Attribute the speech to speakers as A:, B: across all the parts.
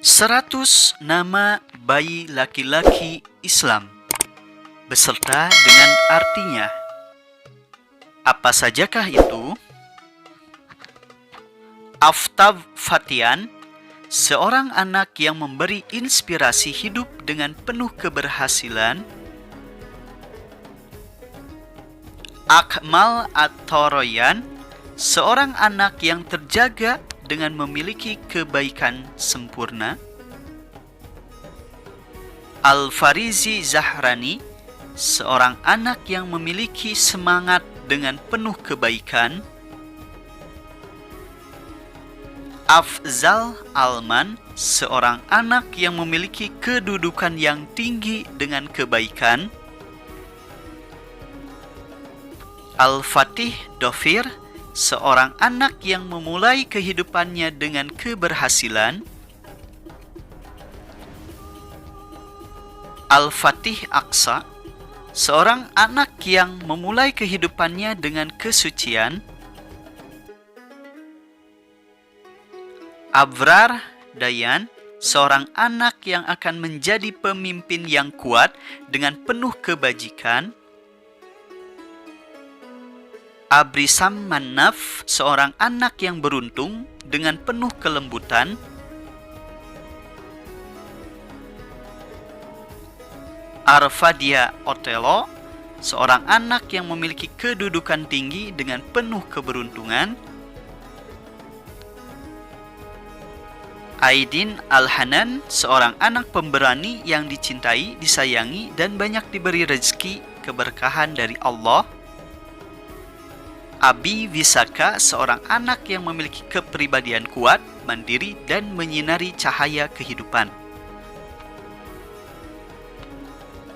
A: 100 nama bayi laki-laki Islam beserta dengan artinya. Apa sajakah itu? Aftab Fatian, seorang anak yang memberi inspirasi hidup dengan penuh keberhasilan. Akmal At-Toroyan, seorang anak yang terjaga dengan memiliki kebaikan sempurna. Al-Farizi Zahrani, seorang anak yang memiliki semangat dengan penuh kebaikan. Afzal Alman, seorang anak yang memiliki kedudukan yang tinggi dengan kebaikan. Al-Fatih Dofir, seorang anak yang memulai kehidupannya dengan keberhasilan. Al-Fatih Aqsa, seorang anak yang memulai kehidupannya dengan kesucian. Abrar Dayan, seorang anak yang akan menjadi pemimpin yang kuat dengan penuh kebajikan. Abrisam Manaf, seorang anak yang beruntung dengan penuh kelembutan. Arfadia Otelo, seorang anak yang memiliki kedudukan tinggi dengan penuh keberuntungan. Aidin Al-Hanan, seorang anak pemberani yang dicintai, disayangi, dan banyak diberi rezeki keberkahan dari Allah. Abi Wisaka, seorang anak yang memiliki kepribadian kuat, mandiri, dan menyinari cahaya kehidupan.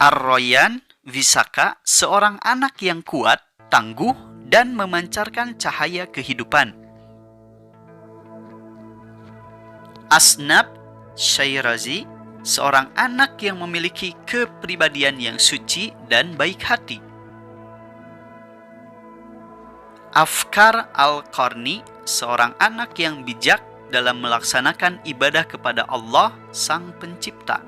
A: Ar-Royan Wisaka, seorang anak yang kuat, tangguh, dan memancarkan cahaya kehidupan. Asnab Syairazi, seorang anak yang memiliki kepribadian yang suci dan baik hati. Afkar Al-Qarni, seorang anak yang bijak dalam melaksanakan ibadah kepada Allah, Sang Pencipta.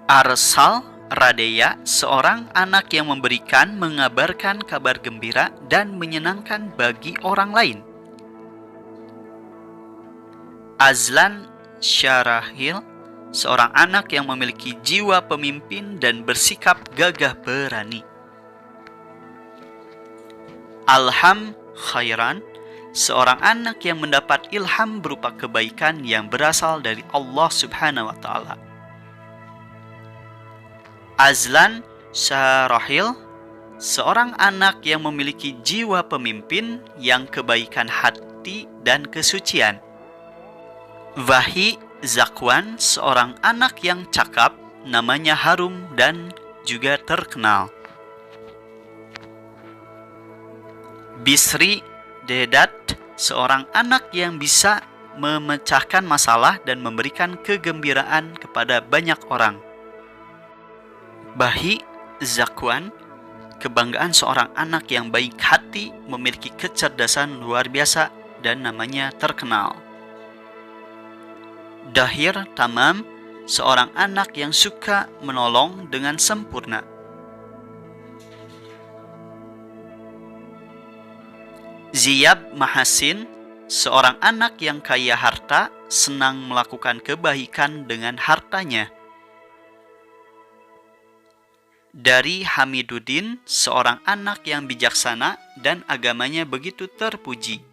A: Arsal Radeya, seorang anak yang memberikan, mengabarkan kabar gembira dan menyenangkan bagi orang lain. Azlan Syarahil, seorang anak yang memiliki jiwa pemimpin dan bersikap gagah berani. Alham Khairan, seorang anak yang mendapat ilham berupa kebaikan yang berasal dari Allah Subhanahu wa Ta'ala. Azlan Syarahil, seorang anak yang memiliki jiwa pemimpin yang kebaikan hati dan kesucian. Wahi Zakwan, seorang anak yang cakap, namanya harum dan juga terkenal. Bisri Dedat, seorang anak yang bisa memecahkan masalah dan memberikan kegembiraan kepada banyak orang. Bahi Zakwan, kebanggaan seorang anak yang baik hati, memiliki kecerdasan luar biasa dan namanya terkenal. Dahir Tamam, seorang anak yang suka menolong dengan sempurna. Ziyab Mahasin, seorang anak yang kaya harta, senang melakukan kebaikan dengan hartanya. Dari Hamiduddin, seorang anak yang bijaksana dan agamanya begitu terpuji.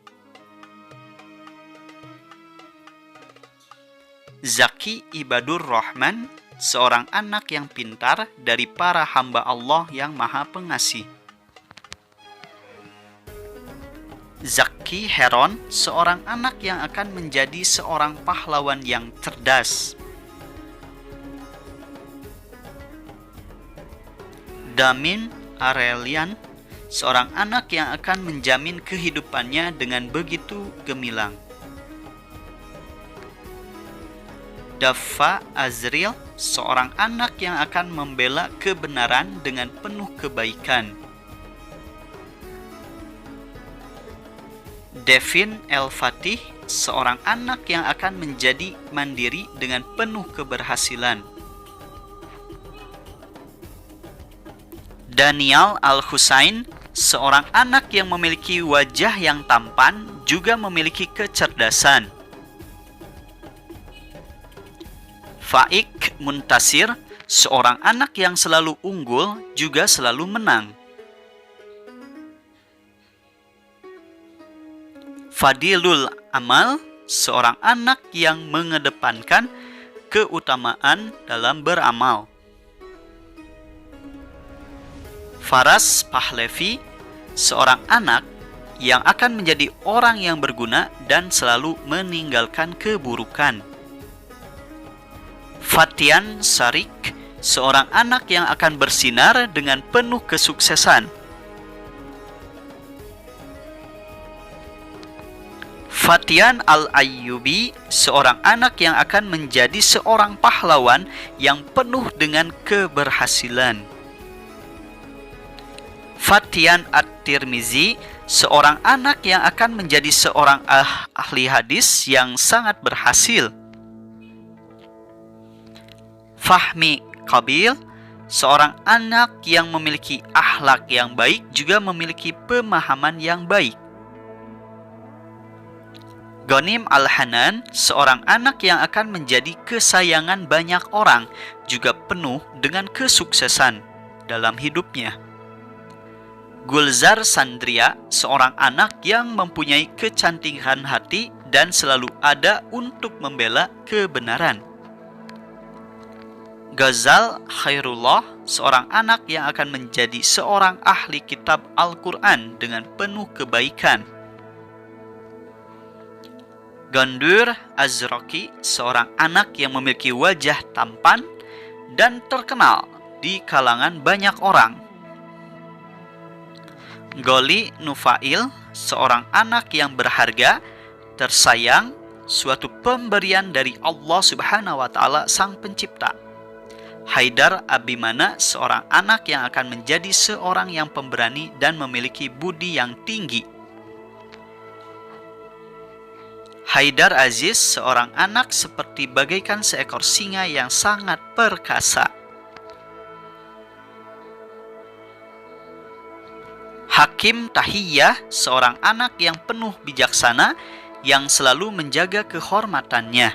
A: Zaki Ibadur Rahman, seorang anak yang pintar dari para hamba Allah yang Maha Pengasih. Zaki Heron, seorang anak yang akan menjadi seorang pahlawan yang cerdas. Damin Arelian, seorang anak yang akan menjamin kehidupannya dengan begitu gemilang. Dafa Azril, seorang anak yang akan membela kebenaran dengan penuh kebaikan. Devin El Fatih, seorang anak yang akan menjadi mandiri dengan penuh keberhasilan. Danial Al-Husain, seorang anak yang memiliki wajah yang tampan, juga memiliki kecerdasan. Faik Muntasir, seorang anak yang selalu unggul, juga selalu menang. Fadilul Amal, seorang anak yang mengedepankan keutamaan dalam beramal. Faras Pahlavi, seorang anak yang akan menjadi orang yang berguna dan selalu meninggalkan keburukan. Fatian Sarik, seorang anak yang akan bersinar dengan penuh kesuksesan. Fatian Al-Ayyubi, seorang anak yang akan menjadi seorang pahlawan yang penuh dengan keberhasilan. Fatian At-Tirmizi, seorang anak yang akan menjadi seorang ahli hadis yang sangat berhasil. Fahmi Qabil, seorang anak yang memiliki akhlak yang baik, juga memiliki pemahaman yang baik. Ghanim Al-Hanan, seorang anak yang akan menjadi kesayangan banyak orang, juga penuh dengan kesuksesan dalam hidupnya. Gulzar Sandria, seorang anak yang mempunyai kecantikan hati dan selalu ada untuk membela kebenaran. Ghazal Khairullah, seorang anak yang akan menjadi seorang ahli kitab Al-Quran dengan penuh kebaikan. Gandur Azraqi, seorang anak yang memiliki wajah tampan dan terkenal di kalangan banyak orang. Goli Nufail, seorang anak yang berharga, tersayang, suatu pemberian dari Allah Subhanahu wa Ta'ala, Sang Pencipta. Haidar Abimana, seorang anak yang akan menjadi seorang yang pemberani dan memiliki budi yang tinggi. Haidar Aziz, seorang anak seperti bagaikan seekor singa yang sangat perkasa. Hakim Tahiyah, seorang anak yang penuh bijaksana, yang selalu menjaga kehormatannya.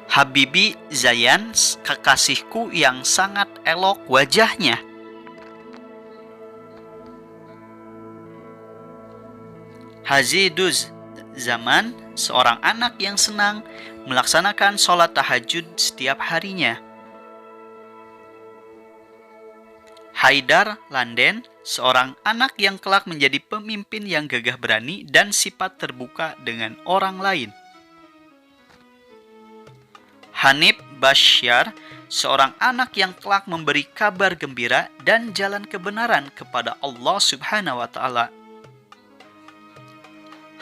A: Habibi Zayan, kekasihku yang sangat elok wajahnya. Haziduz Zaman, seorang anak yang senang melaksanakan sholat tahajud setiap harinya. Haidar Landen, seorang anak yang kelak menjadi pemimpin yang gagah berani dan sifat terbuka dengan orang lain. Hanif Bashar, seorang anak yang kelak memberi kabar gembira dan jalan kebenaran kepada Allah Subhanahu wa Ta'ala.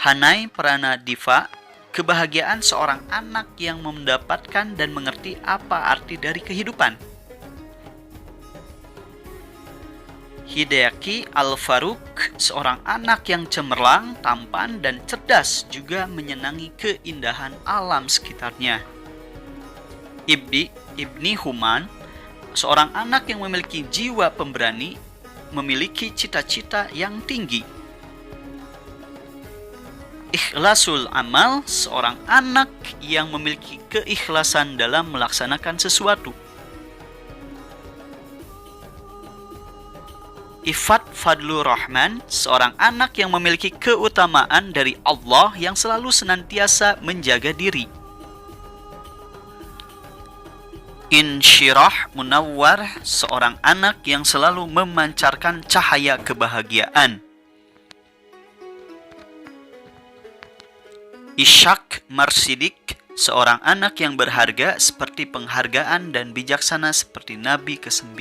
A: Hanai Pranadiva, kebahagiaan seorang anak yang mendapatkan dan mengerti apa arti dari kehidupan. Hidayaki Al-Faruq, seorang anak yang cemerlang, tampan, dan cerdas, juga menyenangi keindahan alam sekitarnya. Ibni Human, seorang anak yang memiliki jiwa pemberani, memiliki cita-cita yang tinggi. Ikhlasul Amal, seorang anak yang memiliki keikhlasan dalam melaksanakan sesuatu. Ifat Fadlur Rahman, seorang anak yang memiliki keutamaan dari Allah yang selalu senantiasa menjaga diri. Insyirah Munawwar, seorang anak yang selalu memancarkan cahaya kebahagiaan. Ishak Marsidik, seorang anak yang berharga seperti penghargaan dan bijaksana seperti Nabi ke-9.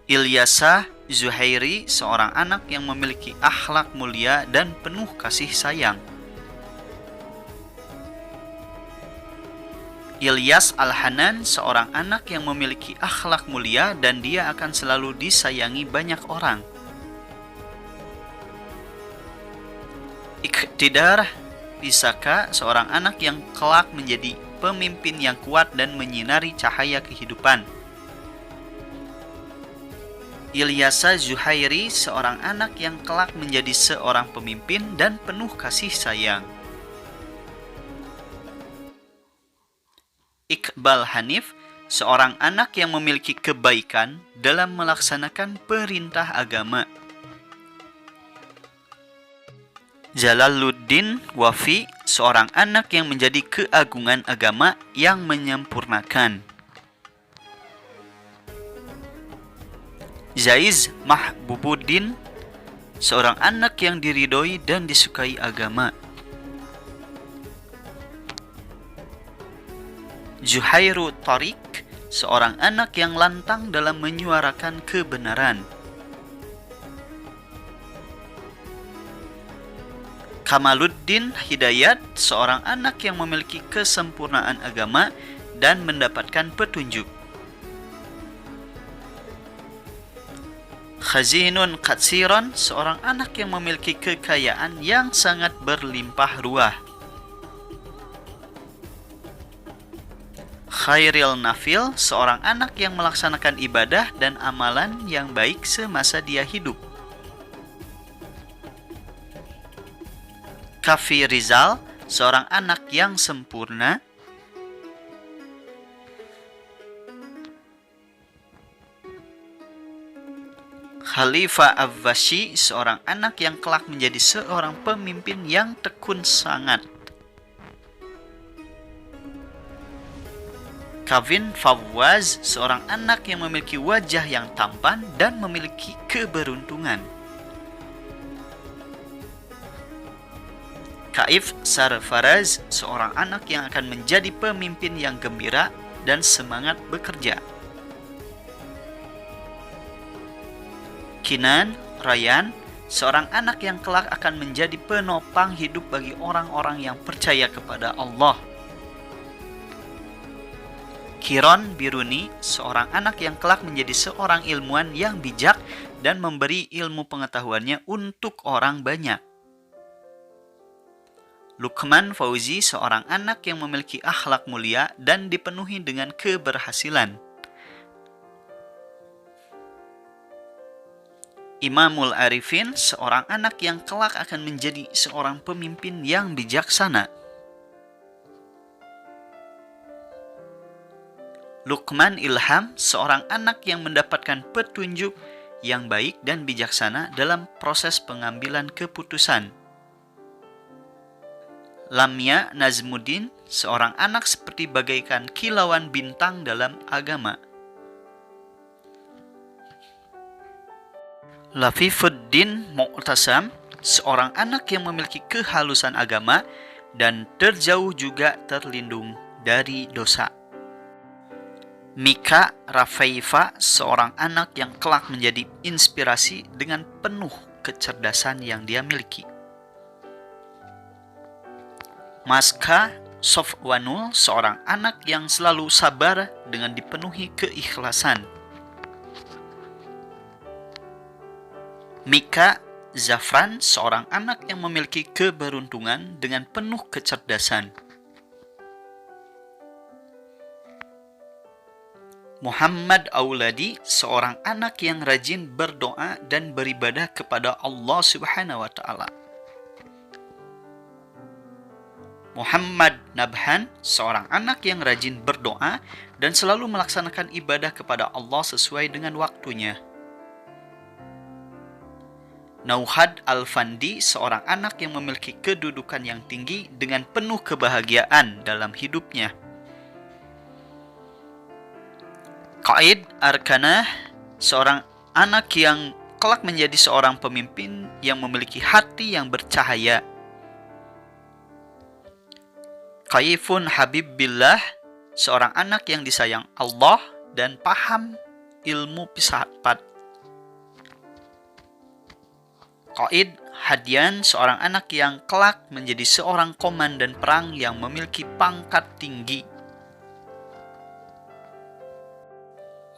A: Ilyasa Zuhairi, seorang anak yang memiliki akhlak mulia dan penuh kasih sayang. Ilyas Al-Hanan, seorang anak yang memiliki akhlak mulia dan dia akan selalu disayangi banyak orang. Iktidar, bisakah seorang anak yang kelak menjadi pemimpin yang kuat dan menyinari cahaya kehidupan? Ilyasa Zuhairi, seorang anak yang kelak menjadi seorang pemimpin dan penuh kasih sayang. Iqbal Hanif, seorang anak yang memiliki kebaikan dalam melaksanakan perintah agama. Jalaluddin Wafi, seorang anak yang menjadi keagungan agama yang menyempurnakan. Zaiz Mahbubuddin, seorang anak yang diridhoi dan disukai agama. Zuhairu Tariq, seorang anak yang lantang dalam menyuarakan kebenaran. Kamaluddin Hidayat, seorang anak yang memiliki kesempurnaan agama dan mendapatkan petunjuk. Khazinun Katsiron, seorang anak yang memiliki kekayaan yang sangat berlimpah ruah. Khairil Nafil, seorang anak yang melaksanakan ibadah dan amalan yang baik semasa dia hidup. Kafi Rizal, seorang anak yang sempurna. Khalifah Abbasi, seorang anak yang kelak menjadi seorang pemimpin yang tekun sangat. Kavin Fawwaz, seorang anak yang memiliki wajah yang tampan dan memiliki keberuntungan. Kaif Sarfaraz, seorang anak yang akan menjadi pemimpin yang gembira dan semangat bekerja. Kinan Rayyan, seorang anak yang kelak akan menjadi penopang hidup bagi orang-orang yang percaya kepada Allah. Kiron Biruni, seorang anak yang kelak menjadi seorang ilmuwan yang bijak dan memberi ilmu pengetahuannya untuk orang banyak. Lukman Fauzi, seorang anak yang memiliki akhlak mulia dan dipenuhi dengan keberhasilan. Imamul Arifin, seorang anak yang kelak akan menjadi seorang pemimpin yang bijaksana. Lukman Ilham, seorang anak yang mendapatkan petunjuk yang baik dan bijaksana dalam proses pengambilan keputusan. Lamia Nazmuddin, seorang anak seperti bagaikan kilauan bintang dalam agama. Lafifuddin Mu'tasam, seorang anak yang memiliki kehalusan agama dan terjauh juga terlindung dari dosa. Mika Rafaifa, seorang anak yang kelak menjadi inspirasi dengan penuh kecerdasan yang dia miliki. Maska Sofwanul, seorang anak yang selalu sabar dengan dipenuhi keikhlasan. Mika Zafran, seorang anak yang memiliki keberuntungan dengan penuh kecerdasan. Muhammad Auladi, seorang anak yang rajin berdoa dan beribadah kepada Allah Subhanahu wa Ta'ala. Muhammad Nabhan, seorang anak yang rajin berdoa dan selalu melaksanakan ibadah kepada Allah sesuai dengan waktunya. Nauhad Al-Fandi, seorang anak yang memiliki kedudukan yang tinggi dengan penuh kebahagiaan dalam hidupnya. Qaid Arkanah, seorang anak yang kelak menjadi seorang pemimpin yang memiliki hati yang bercahaya. Qaifun Habibbillah, seorang anak yang disayang Allah dan paham ilmu filsafat. Qaid Hadian, seorang anak yang kelak menjadi seorang komandan perang yang memiliki pangkat tinggi.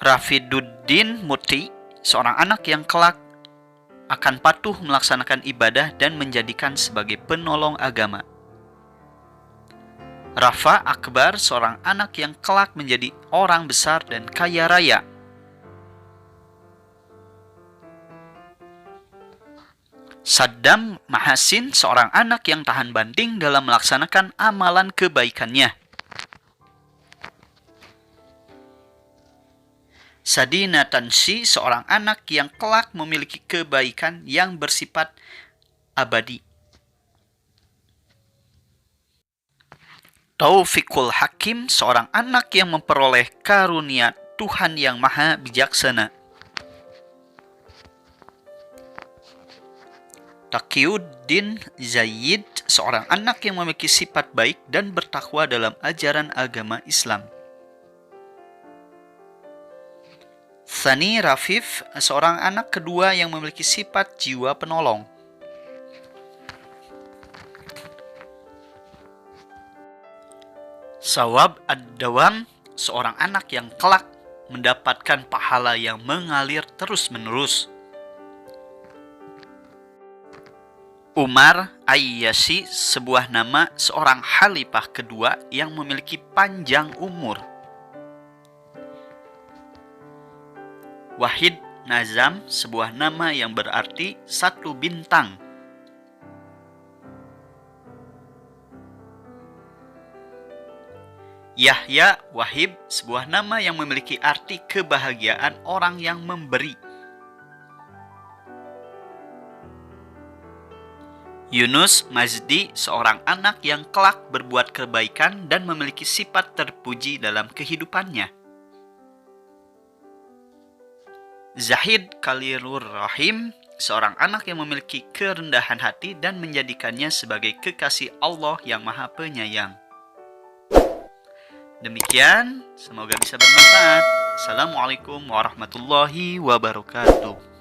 A: Rafiduddin Muti, seorang anak yang kelak akan patuh melaksanakan ibadah dan menjadikan sebagai penolong agama. Rafa Akbar, seorang anak yang kelak menjadi orang besar dan kaya raya. Saddam Mahasin, seorang anak yang tahan banting dalam melaksanakan amalan kebaikannya. Sadina Tansi, seorang anak yang kelak memiliki kebaikan yang bersifat abadi. Taufikul Hakim, seorang anak yang memperoleh karunia Tuhan yang Maha Bijaksana. Taqiyuddin Zaid, seorang anak yang memiliki sifat baik dan bertakwa dalam ajaran agama Islam. Thani Rafif, seorang anak kedua yang memiliki sifat jiwa penolong. Sawab Ad-Dawam, seorang anak yang kelak mendapatkan pahala yang mengalir terus-menerus. Umar Ayyasi, sebuah nama seorang khalifah kedua yang memiliki panjang umur. Wahid Nazam, sebuah nama yang berarti satu bintang. Yahya Wahib, sebuah nama yang memiliki arti kebahagiaan orang yang memberi. Yunus Mazdi, seorang anak yang kelak berbuat kebaikan dan memiliki sifat terpuji dalam kehidupannya. Zahid Khalilur Rahim, seorang anak yang memiliki kerendahan hati dan menjadikannya sebagai kekasih Allah yang Maha Penyayang. Demikian, semoga bisa bermanfaat. Assalamualaikum warahmatullahi wabarakatuh.